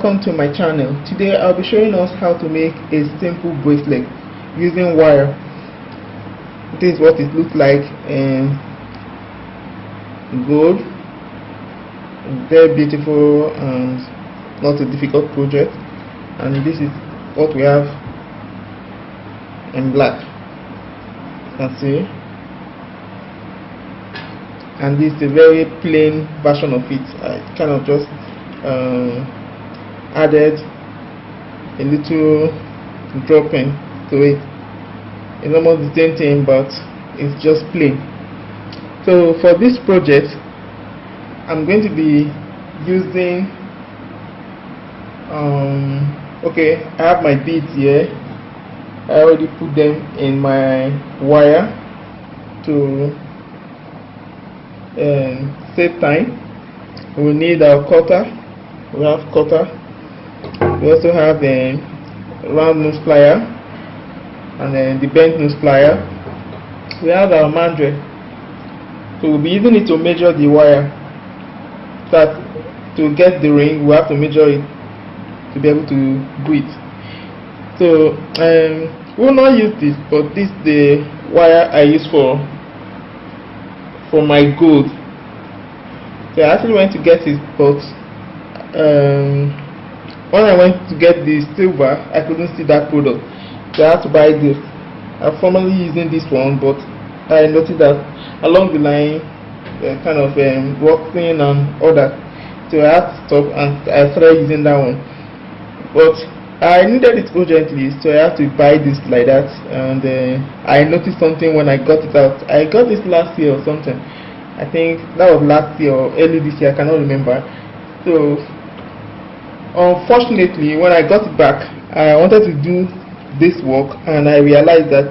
welcome to my channel. Today I'll be showing us how to make a simple bracelet using wire. This is what it looks like in gold. Very beautiful and not a difficult project. And this is what we have in black. You can see. And this is a very plain version of it. I kind of just added a little dropping to it. It's almost the same thing, but it's just plain. So for this project, I'm going to be using okay, I have my beads here. I already put them in my wire to save time. We need our cutter. We have cutter. We also have a round nose plier and then the bent nose plier. We have our mandrel. So we'll be using it to measure the wire. That to get the ring, we have to measure it to be able to do it. So we'll not use this, but this is the wire I use for my gold. So I actually went to get it, but when I went to get the silver, I couldn't see that product, so I had to buy this. I'm formerly using this one, but I noticed that along the line kind of working and all that, so I had to stop and I started using that one. But I needed it urgently, so I had to buy this like that. And I noticed something when I got it out. I got this last year or something. I think that was last year or early this year, I cannot remember. So unfortunately, when I got it back, I wanted to do this work and I realized that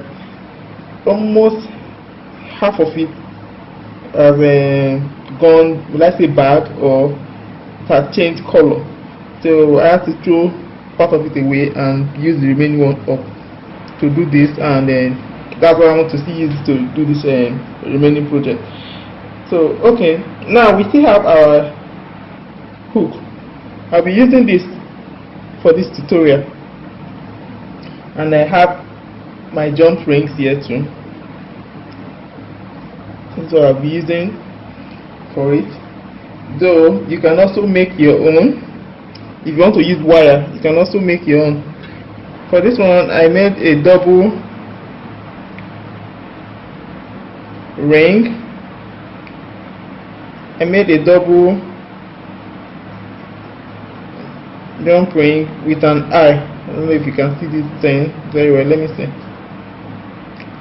almost half of it has gone, will I say bad, or it has changed color. So I had to throw part of it away and use the remaining one up to do this, and then that's what I want to see use to do this remaining project. So okay, now we still have our hook. I'll be using this for this tutorial, and I have my jump rings here too. This is what I'll be using for it. Though you can also make your own. If you want to use wire, you can also make your own. For this one, I made a double ring. I made a double jump ring with an eye. I don't know if you can see this thing very well. Let me see.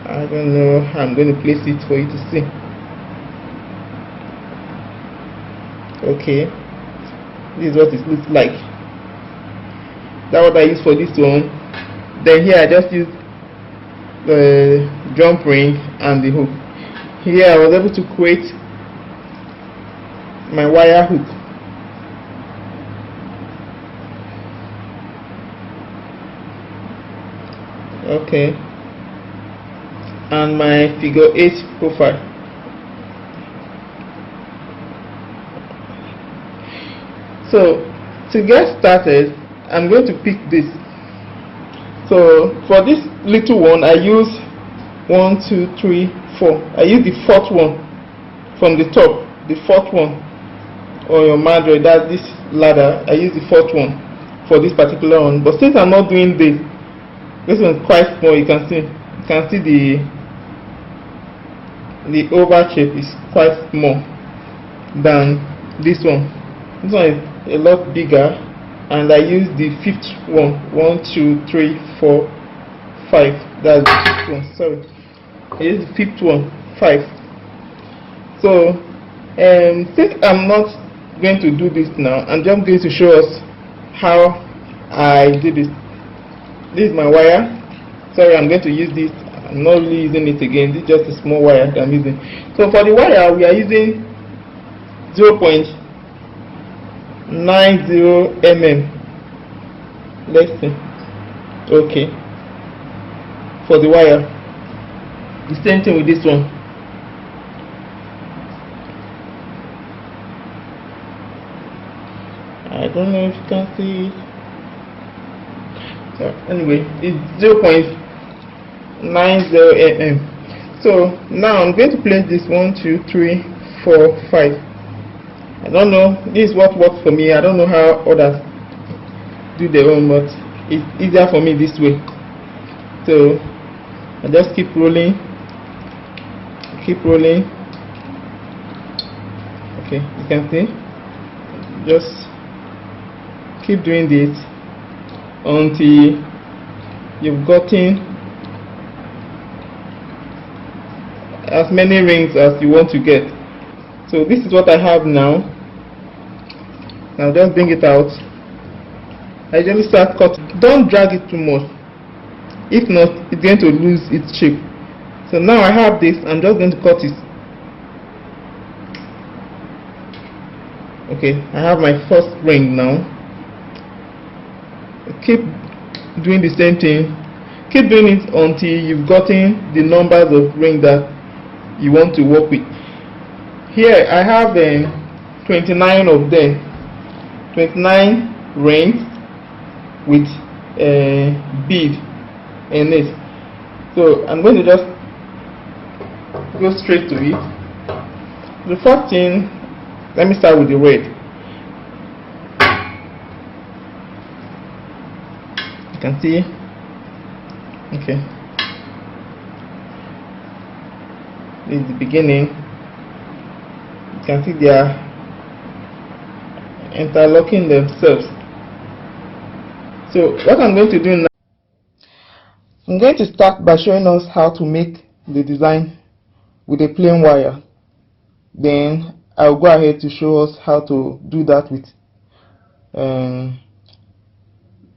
I don't know how I'm going to place it for you to see. Okay, this is what it looks like. That's what I use for this one. Then here I just use the jump ring and the hook. Here I was able to create my wire hook. Okay, and my figure 8 profile. So to get started, I'm going to pick this. So for this little one, I use 1, 2, 3, 4. I use the fourth one from the top, the fourth one, or your mandrel, that's this ladder. I use the fourth one for this particular one. But since I'm not doing this one is quite small. You can see the oval shape is quite small than this one. This one is a lot bigger, and I use the fifth one. 1, 2, 3, 4, 5. That's the fifth one. Sorry, I use the fifth one, 5. So since I'm not going to do this now, I'm just going to show us how I did this. This is my wire. Sorry, I'm going to use this. I'm not really using it again. This is just a small wire that I'm using. So for the wire, we are using 0.90 mm. Let's see. Okay. For the wire, the same thing with this one. I I don't know if you can see it. So anyway, it's 0.90 mm. So now I'm going to place this 1, 2, 3, 4, 5. I don't know, this is what works for me. I don't know how others do their own, but it's easier for me this way. So I just keep rolling. Okay, you can see, just keep doing this until you've gotten as many rings as you want to get. So this is what I have now. Now just bring it out. I usually start cutting. Don't drag it too much, if not it's going to lose its shape. So now I have this, I'm just going to cut it. Okay, I have my first ring now. Keep doing the same thing. Keep doing it until you've gotten the numbers of rings that you want to work with. Here I have 29 of them. 29 rings with bead in it. So I'm going to just go straight to it. The first thing, let me start with the red. You can see, okay, this is the beginning. You can see they are interlocking themselves. So what I'm going to do now, I'm going to start by showing us how to make the design with a plain wire. Then I'll go ahead to show us how to do that with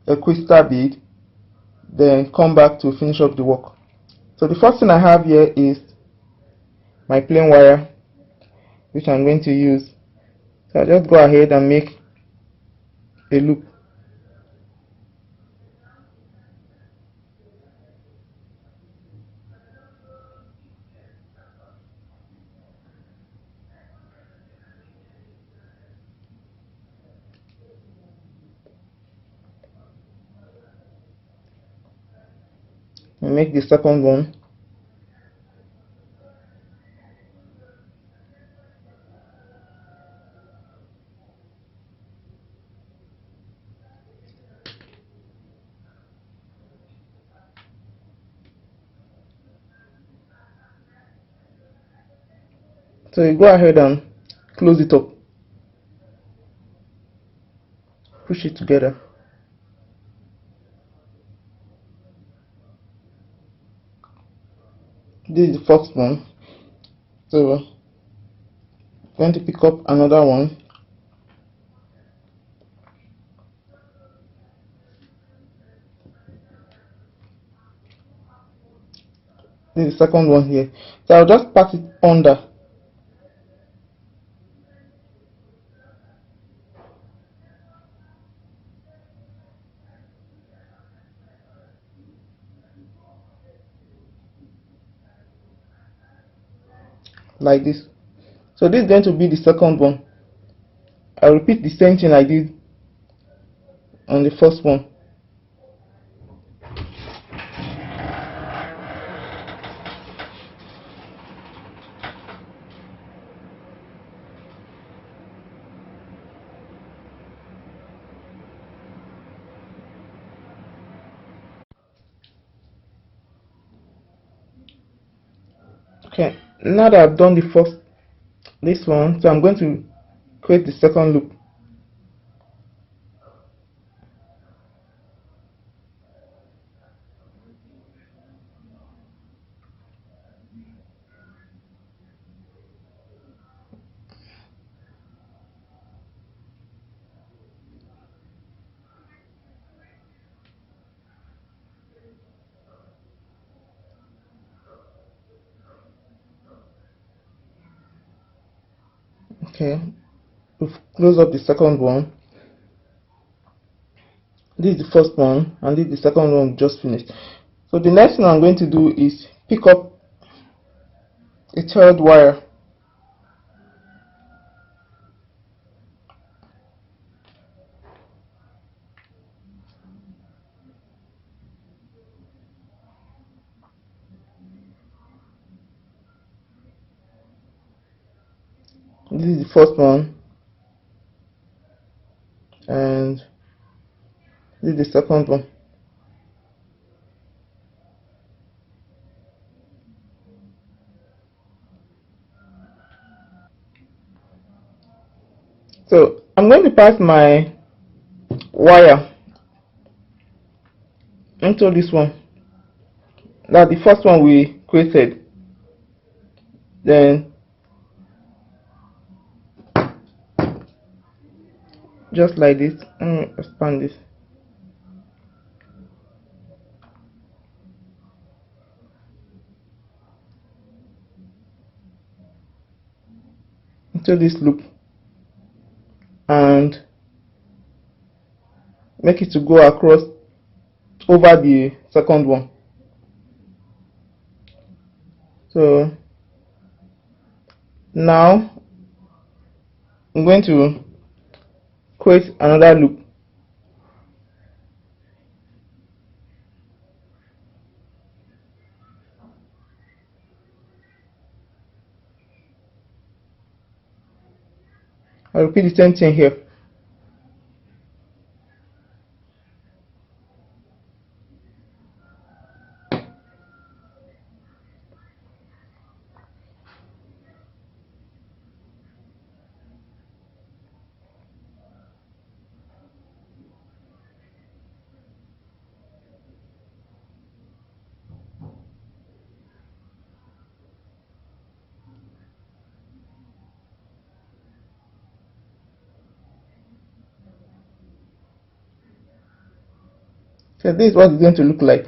a crystal bead, then come back to finish up the work. So the first thing I have here is my plain wire, which I'm going to use. So I'll just go ahead and make a loop. And make the second one. So you go ahead and close it up, push it together. This is the first one. So I'm going to pick up another one. This is the second one here. So I'll just pass it under. Like this. So this is going to be the second one. I'll repeat the same thing I did on the first one. Okay, now that I've done this one, so I'm going to create the second loop. Okay, we've closed up the second one. This is the first one, and this is the second one we just finished. So the next thing I'm going to do is pick up a third wire. This is the first one, and this is the second one. So I'm going to pass my wire into this one. That's the first one we created. Then just like this, let me expand this. Into this loop and make it to go across over the second one. So now I'm going to create another loop. I'll repeat the same thing here. So this is what it's going to look like.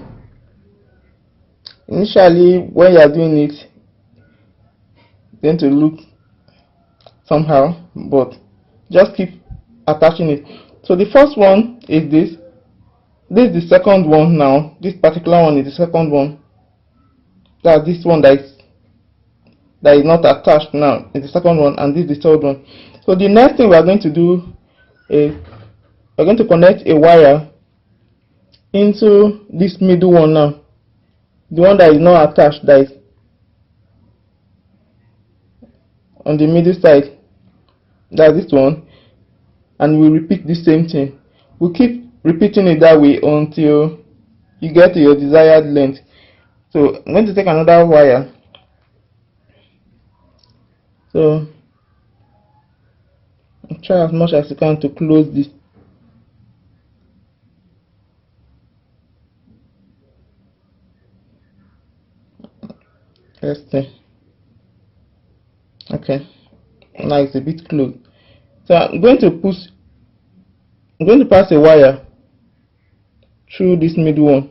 Initially, when you are doing it, it's going to look somehow, but just keep attaching it. So the first one is this. This is the second one now. This particular one is the second one. That's this one that is not attached now. It's the second one, and this is the third one. So the next thing we are going to do is we're going to connect a wire into this middle one now, the one that is not attached, that is on the middle side. That's this one, and we repeat the same thing. We keep repeating it that way until you get to your desired length. So I'm going to take another wire. So try as much as you can to close this. Let's see. Okay, now it's a bit close. So I'm going to pass a wire through this middle one.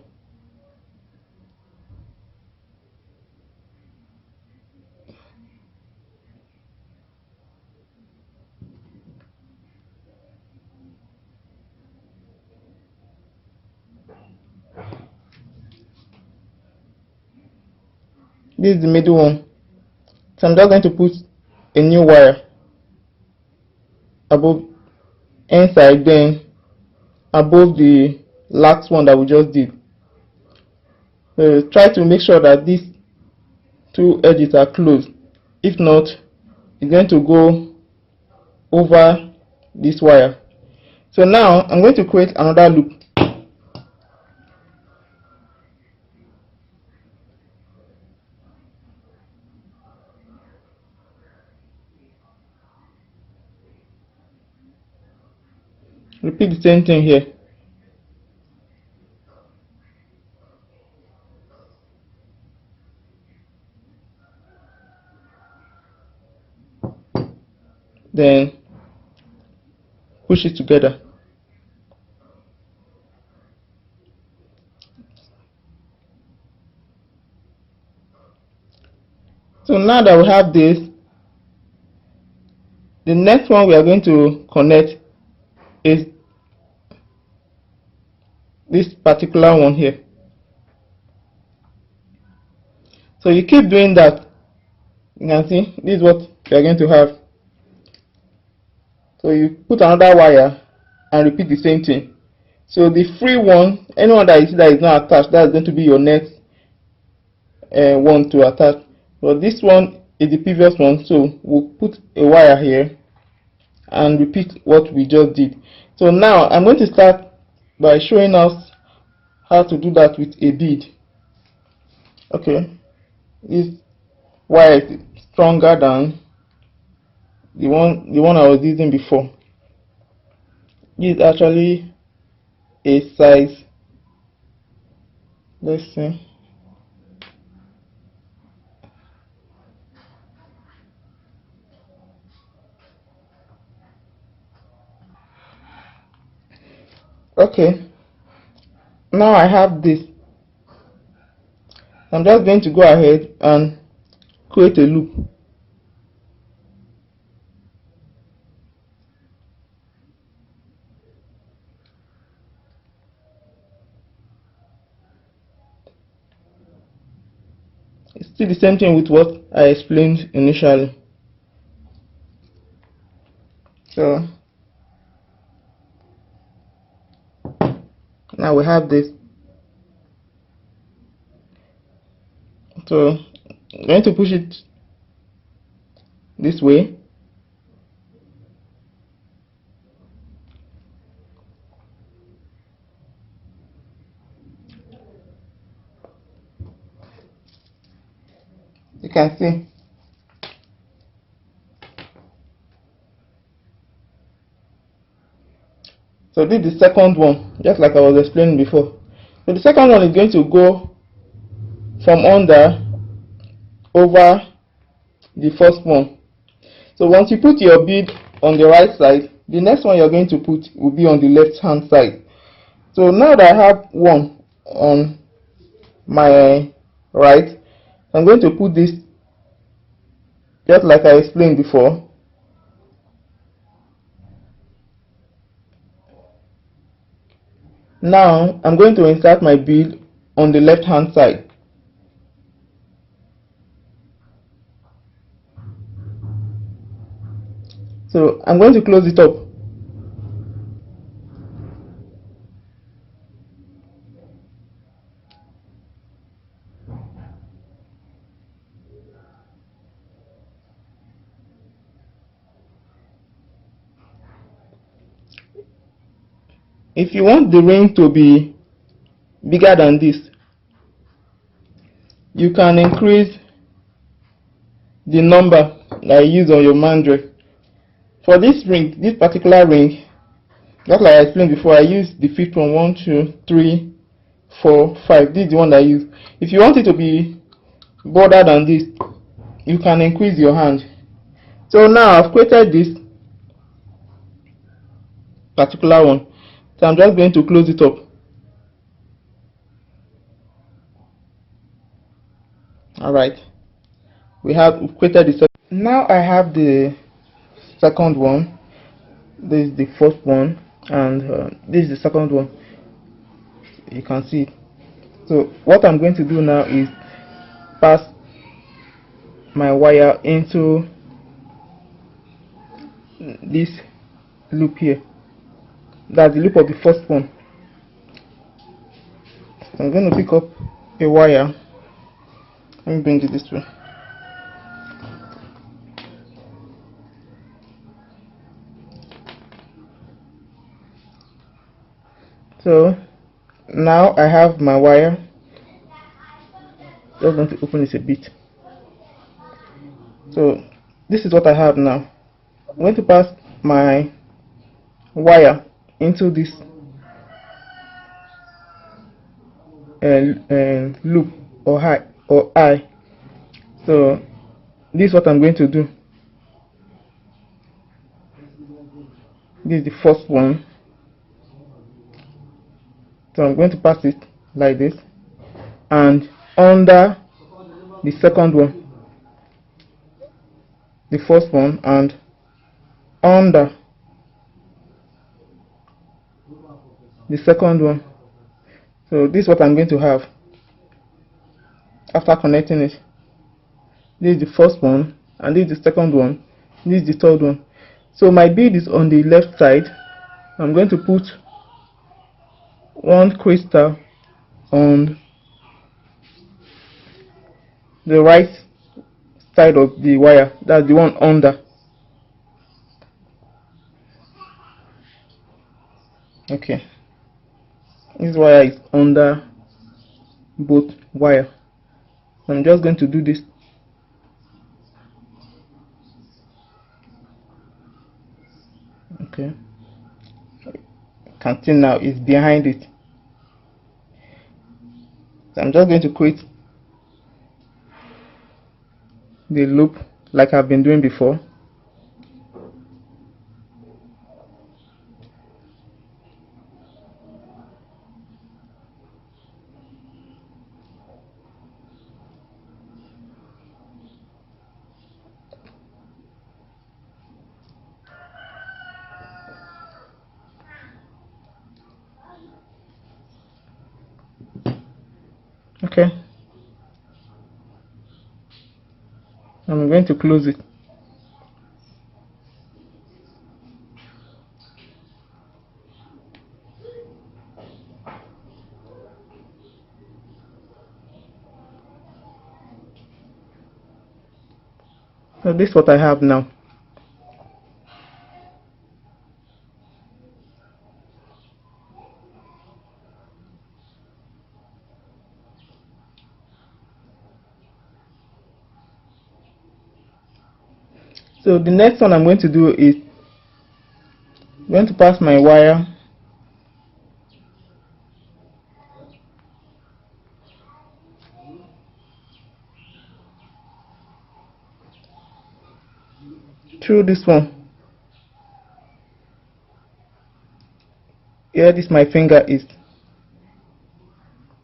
This is the middle one. So I'm just going to put a new wire above, inside, then above the last one that we just did. So try to make sure that these two edges are closed. If not, it's going to go over this wire. So now I'm going to create another loop. Repeat the same thing here. Then push it together. So now that we have this, the next one we are going to connect is this particular one here. So you keep doing that. You can see this is what you are going to have. So you put another wire and repeat the same thing. So the free one, anyone that you see that is not attached, that's going to be your next one to attach. But this one is the previous one, so we'll put a wire here and repeat what we just did. So now I'm going to start by showing us how to do that with a bead. Okay, this wire is stronger than the one I was using before. This is actually a size, let's see, okay, now I have this. I'm just going to go ahead and create a loop. It's still the same thing with what I explained initially. So now we have this. So I'm going to push it this way. You can see. So this is the second one, just like I was explaining before. So the second one is going to go from under over the first one. So once you put your bead on the right side, the next one you're going to put will be on the left hand side. So now that I have one on my right, I'm going to put this just like I explained before. Now I'm going to insert my bead on the left hand side. So I'm going to close it up. If you want the ring to be bigger than this, you can increase the number that you use on your mandrel. For this ring, this particular ring, just like I explained before, I use the fifth one. 1, 2, 3, 4, 5. This is the one that I use. If you want it to be broader than this, you can increase your hand. So now I've created this particular one. So I'm just going to close it up. Alright, we've created the second. Now I have the second one. This is the first one, and this is the second one. You can see it. So what I'm going to do now is pass my wire into this loop here. That's the loop of the first one. So I'm going to pick up a wire. Let me bring it this way. So now I have my wire. Just going to open this a bit. So this is what I have now. I'm going to pass my wire into this loop or eye. So this is what I'm going to do. This is the first one. So I'm going to pass it like this, and under the second one, the first one, and under the second one. So this is what I'm going to have after connecting it. This is the first one, and this is the second one, this is the third one. So my bead is on the left side. I'm going to put one crystal on the right side of the wire, that's the one under. Okay, this wire is under both wire. I'm just going to do this. Okay, can see now it's behind it. So I'm just going to create the loop like I've been doing before. Okay, I'm going to close it. So this is what I have now. So the next one I'm going to do is I'm going to pass my wire through this one. Here this my finger is,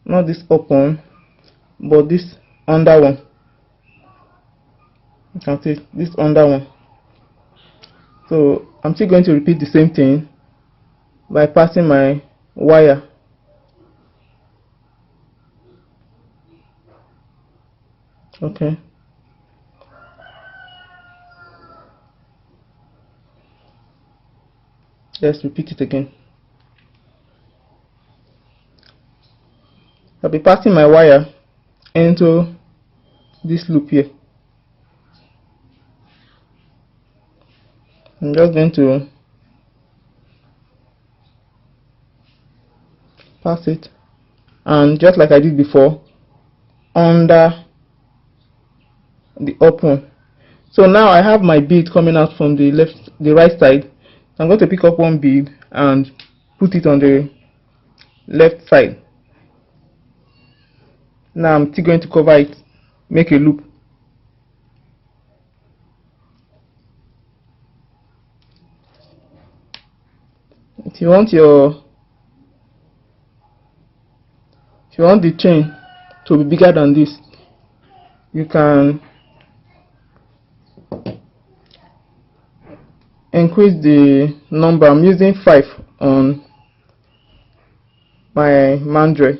not this up one, but this under one. You can see this under one. So I'm still going to repeat the same thing by passing my wire. Okay. Let's repeat it again. I'll be passing my wire into this loop here. I'm just going to pass it, and just like I did before, under the up one. So now I have my bead coming out from the right side. I'm going to pick up one bead and put it on the left side. Now I'm still going to cover it, make a loop. If you want the chain to be bigger than this, you can increase the number. I'm using 5 on my Mandrel,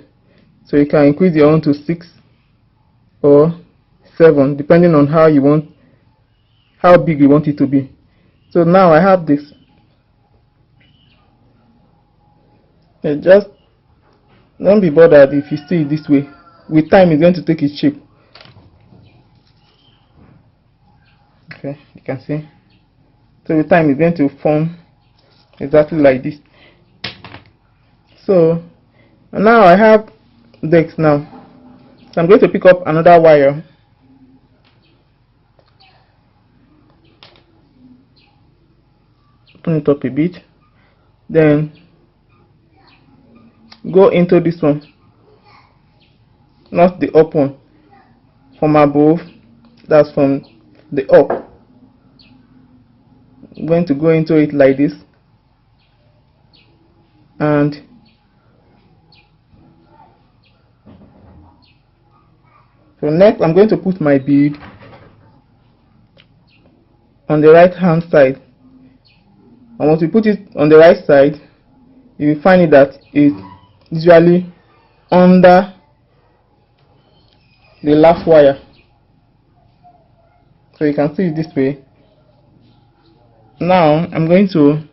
so you can increase your own to 6 or 7 depending on how big you want it to be. So now I have this. Just don't be bothered if you see it this way. With time it's going to take its shape. Okay, you can see. So with time it's going to form exactly like this. So now I have decks now. So I'm going to pick up another wire. Open it up a bit. Then go into this one, not the up one, from above, that's from the up. I'm going to go into it like this, and so next I'm going to put my bead on the right hand side. And once you put it on the right side, you will find it that it's usually under the last wire. So you can see it this way. Now I'm going to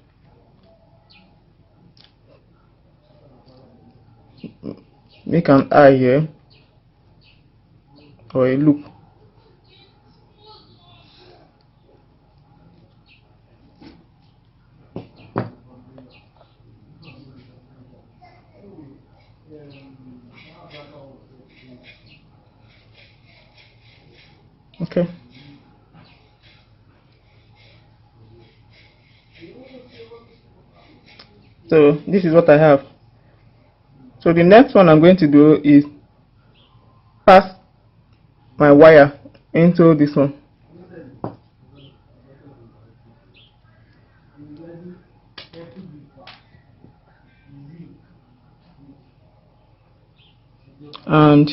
make an eye here, or a loop. Okay. So this is what I have. So the next one I'm going to do is pass my wire into this one. And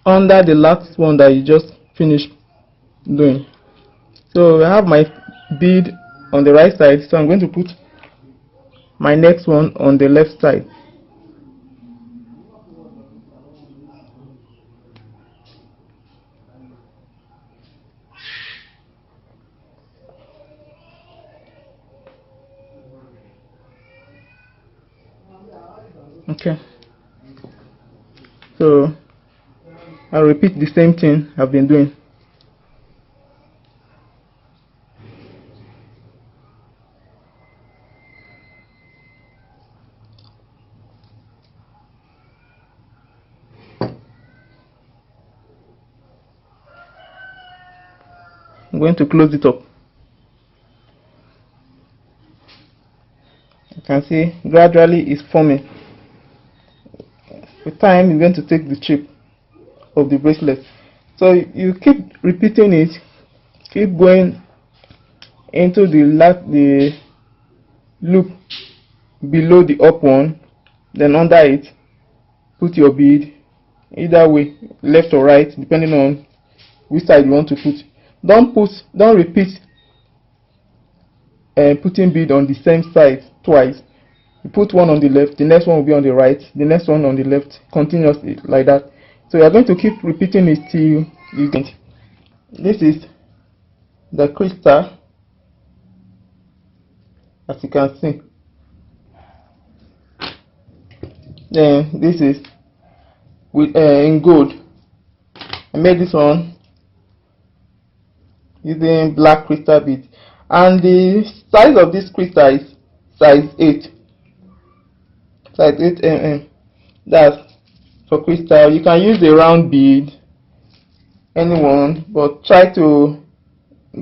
under the last one that you just finished doing. So I have my bead on the right side, so I'm going to put my next one on the left side. Okay. So I'll repeat the same thing I've been doing. I'm going to close it up. You can see gradually it's forming. With time, it's going to take the shape of the bracelet. So you keep repeating it, keep going into the loop below the up one, then under it put your bead, either way, left or right, depending on which side you want to put. Don't repeat putting bead on the same side twice. You put one on the left, the next one will be on the right, the next one on the left, continuously like that. So you are going to keep repeating it till you get. This is the crystal, as you can see. Then this is with in gold. I made this one using black crystal bead, and the size of this crystal is size 8. Size 8 mm. That's for crystal. You can use a round bead, anyone, but try to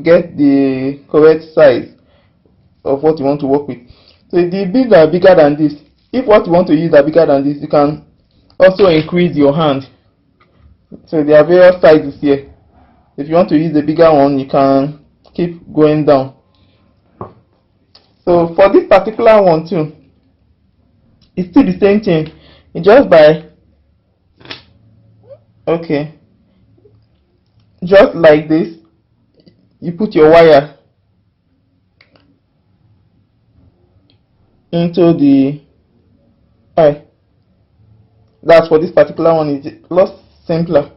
get the correct size of what you want to work with. So if the beads are bigger than this, if what you want to use are bigger than this, you can also increase your hand. So there are various sizes here. If you want to use the bigger one, you can keep going down. So for this particular one too, it's still the same thing. You just by, okay, just like this, you put your wire into the eye. That's for this particular one. It's a lot simpler.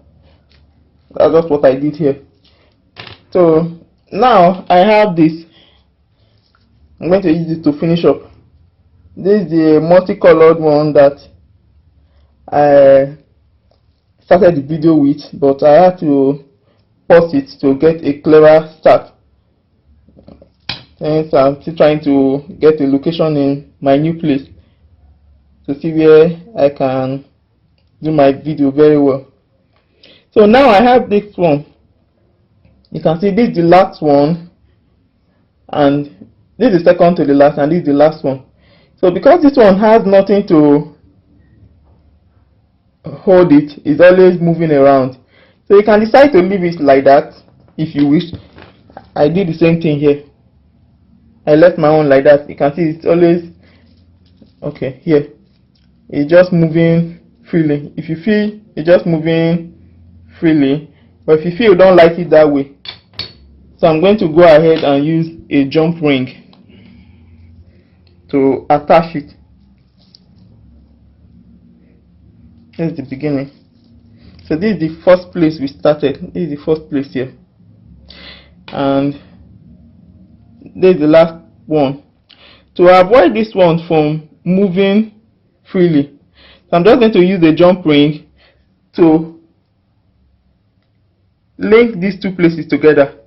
That's just what I did here. So now I have this. I'm going to use this to finish up. This is the multicolored one that I started the video with, but I had to pause it to get a clearer start. Hence, I'm still trying to get a location in my new place to see where I can do my video very well. So now I have this one. You can see this is the last one, and this is the second to the last, and this is the last one. So because this one has nothing to hold it, it's always moving around. So you can decide to leave it like that if you wish. I did the same thing here. I left my own like that. You can see it's always okay here. It's just moving freely. If you feel it's just moving freely, but if you feel you don't like it that way, so I'm going to go ahead and use a jump ring to attach it. This is the beginning. So this is the first place we started. This is the first place here, and this is the last one. To avoid this one from moving freely, so I'm just going to use the jump ring to link these two places together.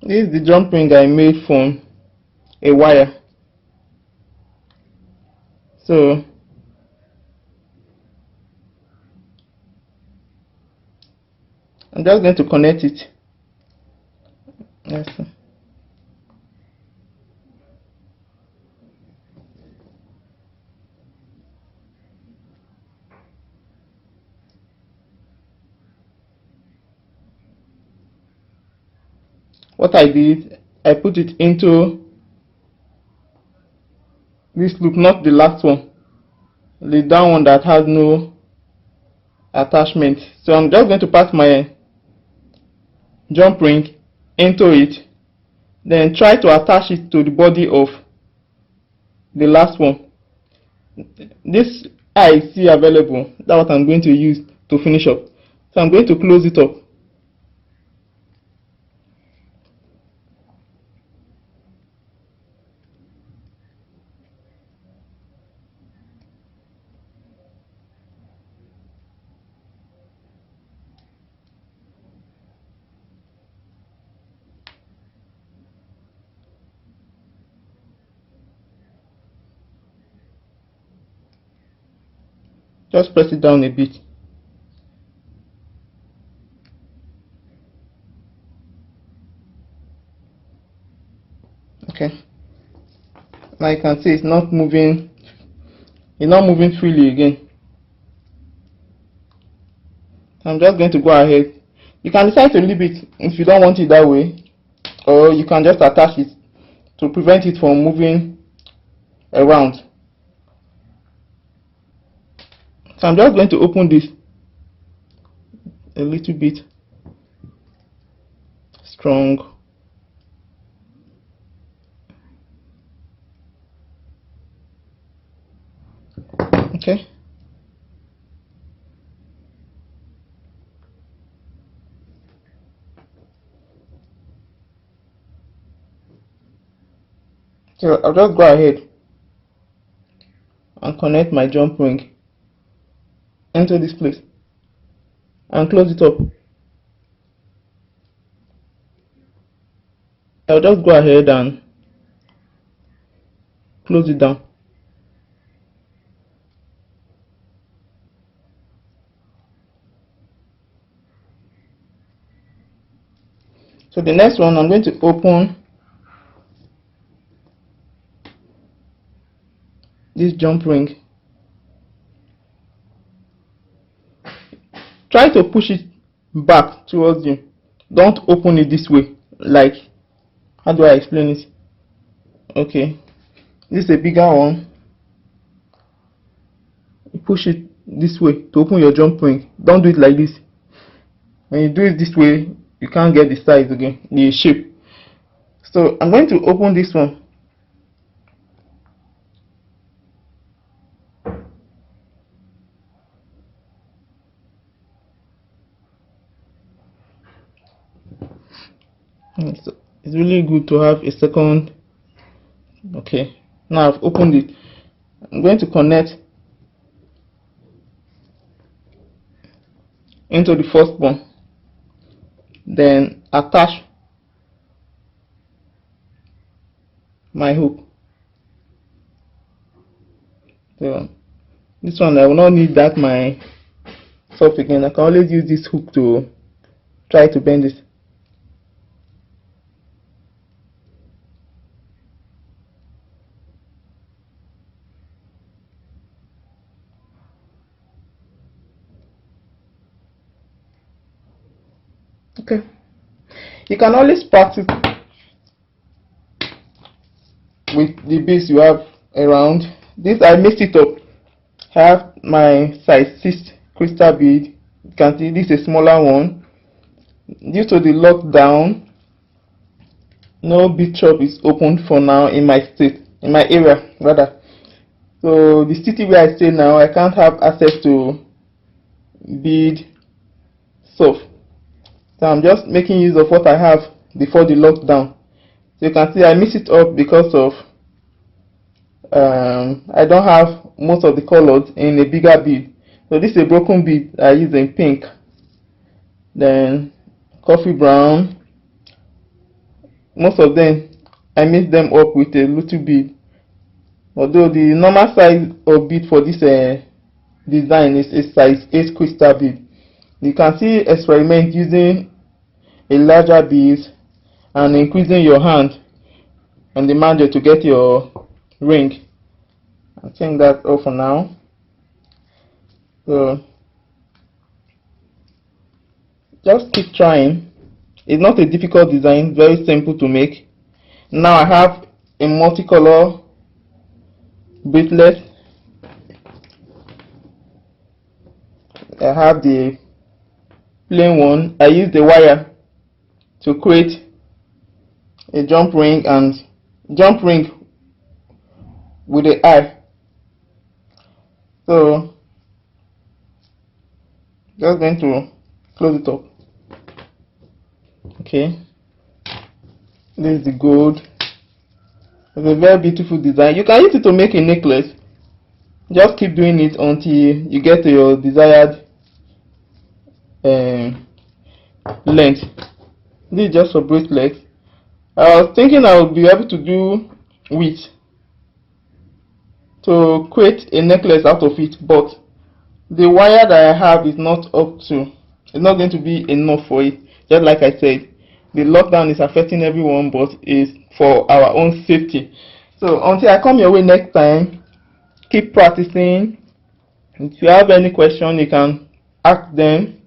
This is the jump ring I made from a wire. So I'm just going to connect it. Yes. What I did, I put it into this loop, not the last one, the down one that has no attachment. So I'm just going to pass my jump ring into it, then try to attach it to the body of the last one. This I see available, that's what I'm going to use to finish up. So I'm going to close it up. Just press it down a bit. Okay. Now you can see it's not moving freely again. I'm just going to go ahead. You can decide to leave it if you don't want it that way, or you can just attach it to prevent it from moving around. So I'm just going to open this a little bit strong. Okay. So I'll just go ahead and connect my jump ring into this place and close it up. I'll just go ahead and close it down. So the next one, I'm going to open this jump ring. Try to push it back towards you. Don't open it this way. Like, how do I explain it? Okay, this is a bigger one. You push it this way to open your jump ring. Don't do it like this. When you do it this way, you can't get the size again, the shape. So I'm going to open this one. So it's really good to have a second. Okay, now I've opened it. I'm going to connect into the first one, then attach my hook. So this one I will not need that my soft again. I can always use this hook to try to bend this. Okay, you can always practice with the beads you have around. This I mixed it up. I have my size 6 crystal bead. You can see this is a smaller one. Due to the lockdown, no bead shop is open for now in my state, in my area rather. So the city where I stay now, I can't have access to bead soft. So I'm just making use of what I have before the lockdown. So you can see I mix it up because of I don't have most of the colors in a bigger bead. So this is a broken bead I use in pink, then coffee brown, most of them I mix them up with a little bead. Although the normal size of bead for this design is a size 8 crystal bead. You can see experiment using a larger bead and increasing your hand on the mandrel to get your ring. I think that's all for now. So just keep trying. It's not a difficult design, very simple to make. Now I have a multicolor bracelet. I have the plain one. I use the wire to create a jump ring and jump ring with the eye. So just going to close it up. Okay, this is the gold. It's a very beautiful design. You can use it to make a necklace. Just keep doing it until you get to your desired length. This is just for bracelets. I was thinking I would be able to do width to create a necklace out of it, but the wire that I have is not up to, it's not going to be enough for it. Just like I said, the lockdown is affecting everyone, but it's for our own safety. So until I come your way next time, keep practicing. If you have any question, you can ask them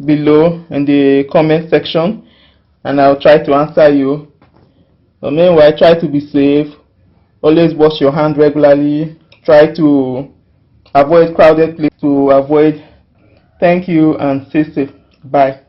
below in the comment section and I'll try to answer you. But meanwhile, try to be safe. Always wash your hand regularly. Try to avoid crowded places to avoid. Thank you and stay safe. Bye.